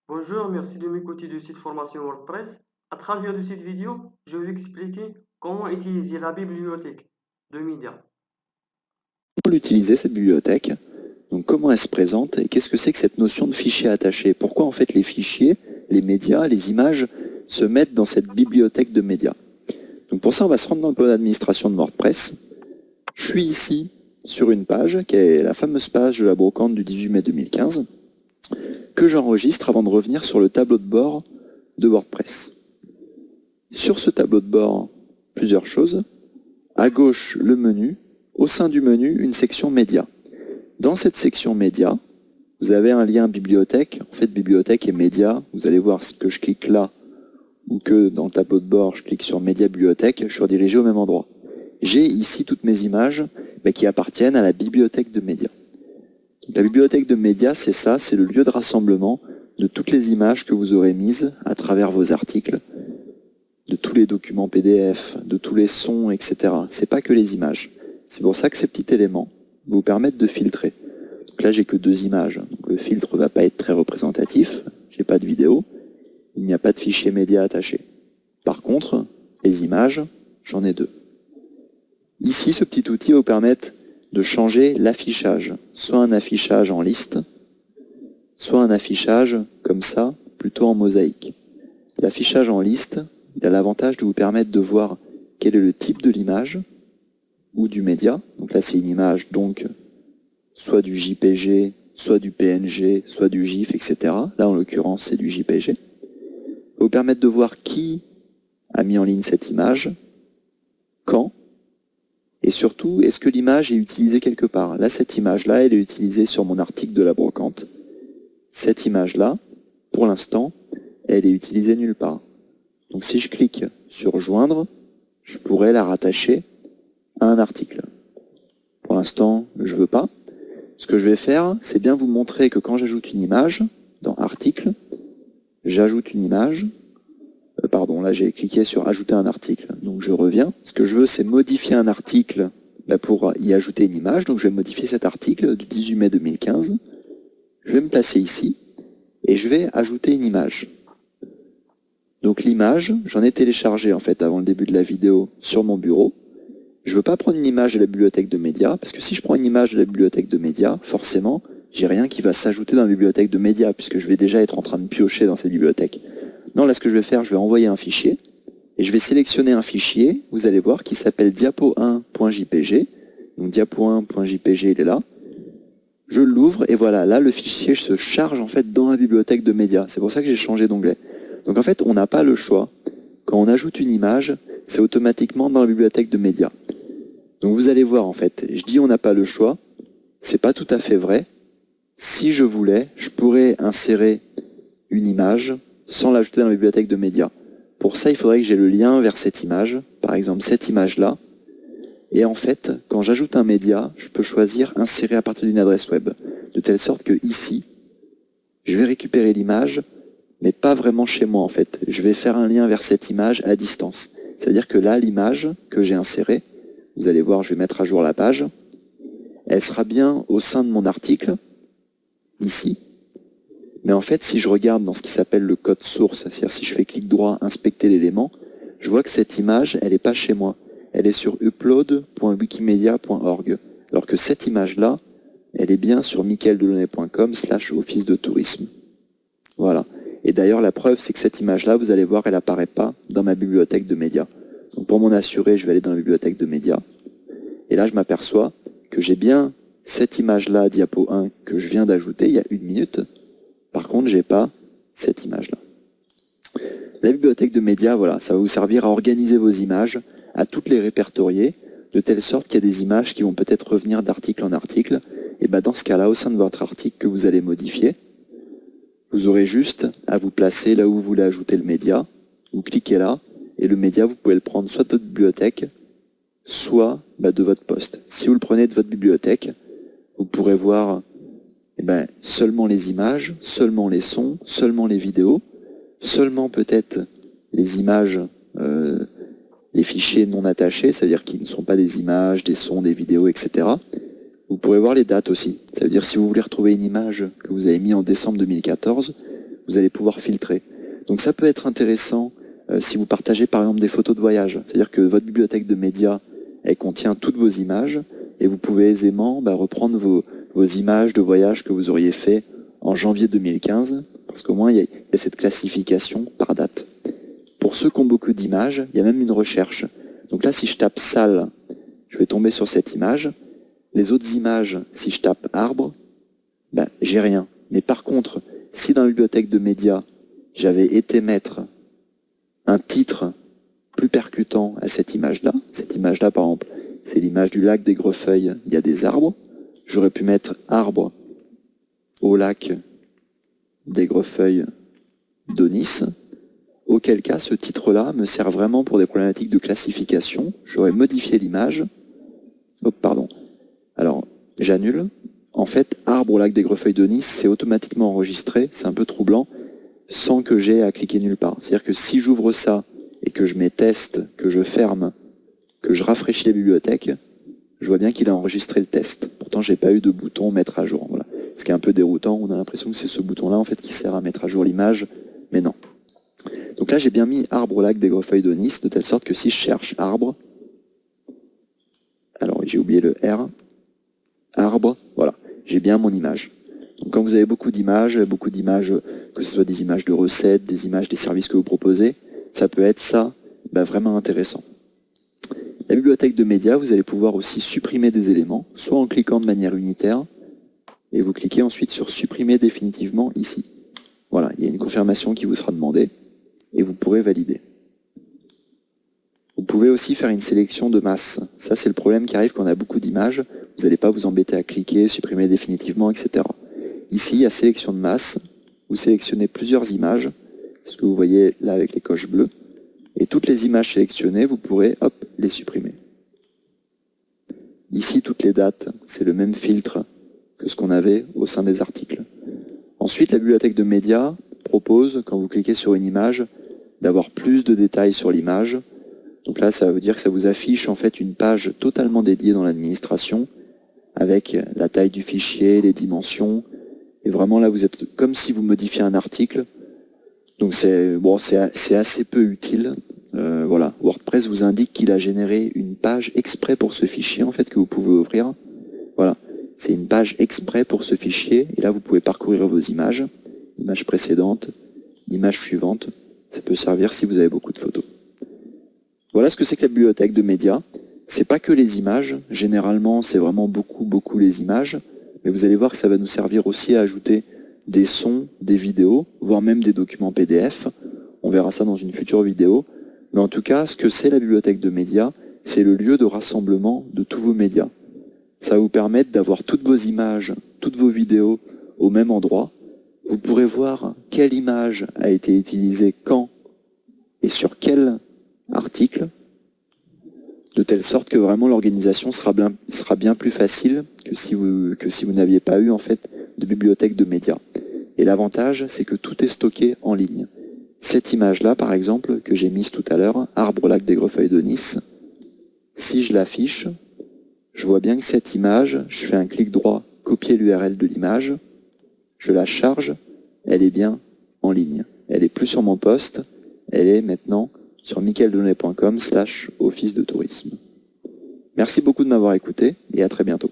Bonjour, merci de m'écouter du site formation WordPress. À travers de cette vidéo, je vais expliquer comment utiliser la bibliothèque de médias. Comment l'utiliser cette bibliothèque? Donc comment elle se présente et qu'est-ce que c'est que cette notion de fichier attaché? Pourquoi en fait les fichiers, les médias, les images se mettent dans cette bibliothèque de médias? Donc pour ça on va se rendre dans le panneau d'administration de WordPress. Je suis ici sur une page qui est la fameuse page de la brocante du 18 mai 2015 que j'enregistre avant de revenir sur le tableau de bord de WordPress. Sur ce tableau de bord, plusieurs choses. À gauche, le menu. Au sein du menu, une section médias. Dans cette section médias, vous avez un lien bibliothèque. En fait, bibliothèque et médias. Vous allez voir que je clique là ou que dans le tableau de bord, je clique sur médias bibliothèque, je suis redirigé au même endroit. J'ai ici toutes mes images qui appartiennent à la bibliothèque de médias. Donc, la bibliothèque de médias, c'est ça, c'est le lieu de rassemblement de toutes les images que vous aurez mises à travers vos articles, de tous les documents PDF, de tous les sons, etc. C'est pas que les images. C'est pour ça que ces petits éléments vous permettent de filtrer. Donc là, j'ai que 2 images. Donc le filtre ne va pas être très représentatif. J'ai pas de vidéo. Il n'y a pas de fichier média attaché. Par contre, les images, j'en ai 2. Ici, ce petit outil va vous permettre de changer l'affichage. Soit un affichage en liste, soit un affichage comme ça, plutôt en mosaïque. L'affichage en liste, il a l'avantage de vous permettre de voir quel est le type de l'image ou du média. Donc là, c'est une image, donc soit du JPG, soit du PNG, soit du GIF, etc. Là, en l'occurrence, c'est du JPG. Il va vous permettre de voir qui a mis en ligne cette image, quand, et surtout, est-ce que l'image est utilisée quelque part. Là, cette image-là, elle est utilisée sur mon article de la brocante. Cette image-là, pour l'instant, elle est utilisée nulle part. Donc si je clique sur joindre, je pourrais la rattacher à un article. Pour l'instant, je ne veux pas. Ce que je vais faire, c'est bien vous montrer que quand j'ajoute une image, dans article, j'ajoute une image. Pardon, là j'ai cliqué sur ajouter un article. Donc je reviens. Ce que je veux, c'est modifier un article pour y ajouter une image. Donc je vais modifier cet article du 18 mai 2015. Je vais me placer ici et je vais ajouter une image. Donc l'image, j'en ai téléchargé en fait avant le début de la vidéo sur mon bureau. Je ne veux pas prendre une image de la bibliothèque de médias, parce que si je prends une image de la bibliothèque de médias, forcément, j'ai rien qui va s'ajouter dans la bibliothèque de médias, puisque je vais déjà être en train de piocher dans cette bibliothèque. Non, là ce que je vais faire, je vais envoyer un fichier, et je vais sélectionner un fichier, vous allez voir, qui s'appelle diapo1.jpg. Donc diapo1.jpg, il est là. Je l'ouvre, et voilà, là le fichier se charge en fait dans la bibliothèque de médias. C'est pour ça que j'ai changé d'onglet. Donc en fait, on n'a pas le choix. Quand on ajoute une image, c'est automatiquement dans la bibliothèque de médias. Donc vous allez voir en fait, je dis on n'a pas le choix, c'est pas tout à fait vrai. Si je voulais, je pourrais insérer une image sans l'ajouter dans la bibliothèque de médias. Pour ça, il faudrait que j'ai le lien vers cette image, par exemple cette image-là. Et en fait, quand j'ajoute un média, je peux choisir insérer à partir d'une adresse web. De telle sorte que ici, je vais récupérer l'image, mais pas vraiment chez moi en fait. Je vais faire un lien vers cette image à distance. C'est-à-dire que là, l'image que j'ai insérée, vous allez voir, je vais mettre à jour la page, elle sera bien au sein de mon article, ici. Mais en fait, si je regarde dans ce qui s'appelle le code source, c'est-à-dire si je fais clic droit, inspecter l'élément, je vois que cette image, elle n'est pas chez moi. Elle est sur upload.wikimedia.org. Alors que cette image-là, elle est bien sur michaeldelonnet.com/office de tourisme. Voilà. Et d'ailleurs, la preuve, c'est que cette image-là, vous allez voir, elle n'apparaît pas dans ma bibliothèque de médias. Donc pour m'en assurer, je vais aller dans la bibliothèque de médias. Et là, je m'aperçois que j'ai bien cette image-là, diapo 1, que je viens d'ajouter il y a 1 minute. Par contre, je n'ai pas cette image-là. La bibliothèque de médias, voilà, ça va vous servir à organiser vos images, à toutes les répertorier, de telle sorte qu'il y a des images qui vont peut-être revenir d'article en article. Et dans ce cas-là, au sein de votre article que vous allez modifier, vous aurez juste à vous placer là où vous voulez ajouter le média. Vous cliquez là, et le média, vous pouvez le prendre soit de votre bibliothèque, soit de votre poste. Si vous le prenez de votre bibliothèque, vous pourrez voir seulement les images, seulement les sons, seulement les vidéos, seulement peut-être les images, les fichiers non attachés, c'est-à-dire qui ne sont pas des images, des sons, des vidéos, etc. Vous pourrez voir les dates aussi. Ça veut dire si vous voulez retrouver une image que vous avez mise en décembre 2014, vous allez pouvoir filtrer. Donc ça peut être intéressant si vous partagez par exemple des photos de voyage. C'est-à-dire que votre bibliothèque de médias, elle contient toutes vos images et vous pouvez aisément reprendre vos images de voyage que vous auriez fait en janvier 2015, parce qu'au moins il y a cette classification par date. Pour ceux qui ont beaucoup d'images, il y a même une recherche. Donc là, si je tape salle, je vais tomber sur cette image. Les autres images, si je tape arbre, j'ai rien. Mais par contre, si dans la bibliothèque de médias, j'avais été mettre un titre plus percutant à cette image-là, par exemple, c'est l'image du lac d'Aigrefeuille, il y a des arbres, j'aurais pu mettre arbre au lac d'Aigrefeuille d'Aunis, auquel cas ce titre-là me sert vraiment pour des problématiques de classification. J'aurais modifié l'image. Alors, j'annule. En fait, arbre au lac d'Aigrefeuille d'Aunis, c'est automatiquement enregistré, c'est un peu troublant, sans que j'ai à cliquer nulle part. C'est-à-dire que si j'ouvre ça et que je mets test, que je ferme, que je rafraîchis la bibliothèque, je vois bien qu'il a enregistré le test. Pourtant, j'ai pas eu de bouton mettre à jour. Voilà. Ce qui est un peu déroutant, on a l'impression que c'est ce bouton-là en fait qui sert à mettre à jour l'image, mais non. Donc là, j'ai bien mis arbre au lac d'Aigrefeuille d'Aunis, de telle sorte que si je cherche arbre, alors j'ai oublié le R, arbre, voilà, j'ai bien mon image. Donc quand vous avez beaucoup d'images, que ce soit des images de recettes, des images des services que vous proposez, ça peut être ça, vraiment intéressant. La bibliothèque de médias, vous allez pouvoir aussi supprimer des éléments, soit en cliquant de manière unitaire, et vous cliquez ensuite sur supprimer définitivement ici. Voilà, il y a une confirmation qui vous sera demandée, et vous pourrez valider. Vous pouvez aussi faire une sélection de masse. Ça, c'est le problème qui arrive quand on a beaucoup d'images. Vous n'allez pas vous embêter à cliquer, supprimer définitivement, etc. Ici, il y a sélection de masse. Vous sélectionnez plusieurs images, ce que vous voyez là avec les coches bleues. Et toutes les images sélectionnées, vous pourrez, les supprimer. Ici, toutes les dates, c'est le même filtre que ce qu'on avait au sein des articles. Ensuite, la bibliothèque de médias propose, quand vous cliquez sur une image, d'avoir plus de détails sur l'image. Donc là, ça veut dire que ça vous affiche en fait une page totalement dédiée dans l'administration, avec la taille du fichier, les dimensions, et vraiment là, vous êtes comme si vous modifiez un article. Donc c'est assez peu utile. Voilà, WordPress vous indique qu'il a généré une page exprès pour ce fichier en fait que vous pouvez ouvrir. Voilà, c'est une page exprès pour ce fichier, et là vous pouvez parcourir vos images, image précédente, image suivante. Ça peut servir si vous avez beaucoup de photos. Voilà ce que c'est que la bibliothèque de médias. C'est pas que les images, généralement c'est vraiment beaucoup les images, mais vous allez voir que ça va nous servir aussi à ajouter des sons, des vidéos, voire même des documents PDF. On verra ça dans une future vidéo. Mais en tout cas, ce que c'est la bibliothèque de médias, c'est le lieu de rassemblement de tous vos médias. Ça va vous permettre d'avoir toutes vos images, toutes vos vidéos au même endroit. Vous pourrez voir quelle image a été utilisée quand et sur quel article, de telle sorte que vraiment l'organisation sera bien plus facile que si vous n'aviez pas eu en fait de bibliothèque de médias. Et l'avantage, c'est que tout est stocké en ligne. Cette image-là, par exemple, que j'ai mise tout à l'heure, arbre au lac d'Aigrefeuille d'Aunis, si je l'affiche, je vois bien que cette image, je fais un clic droit, copier l'URL de l'image, je la charge, elle est bien en ligne. Elle n'est plus sur mon poste, elle est maintenant sur mickaeldelaunay.com/office de tourisme. Merci beaucoup de m'avoir écouté et à très bientôt.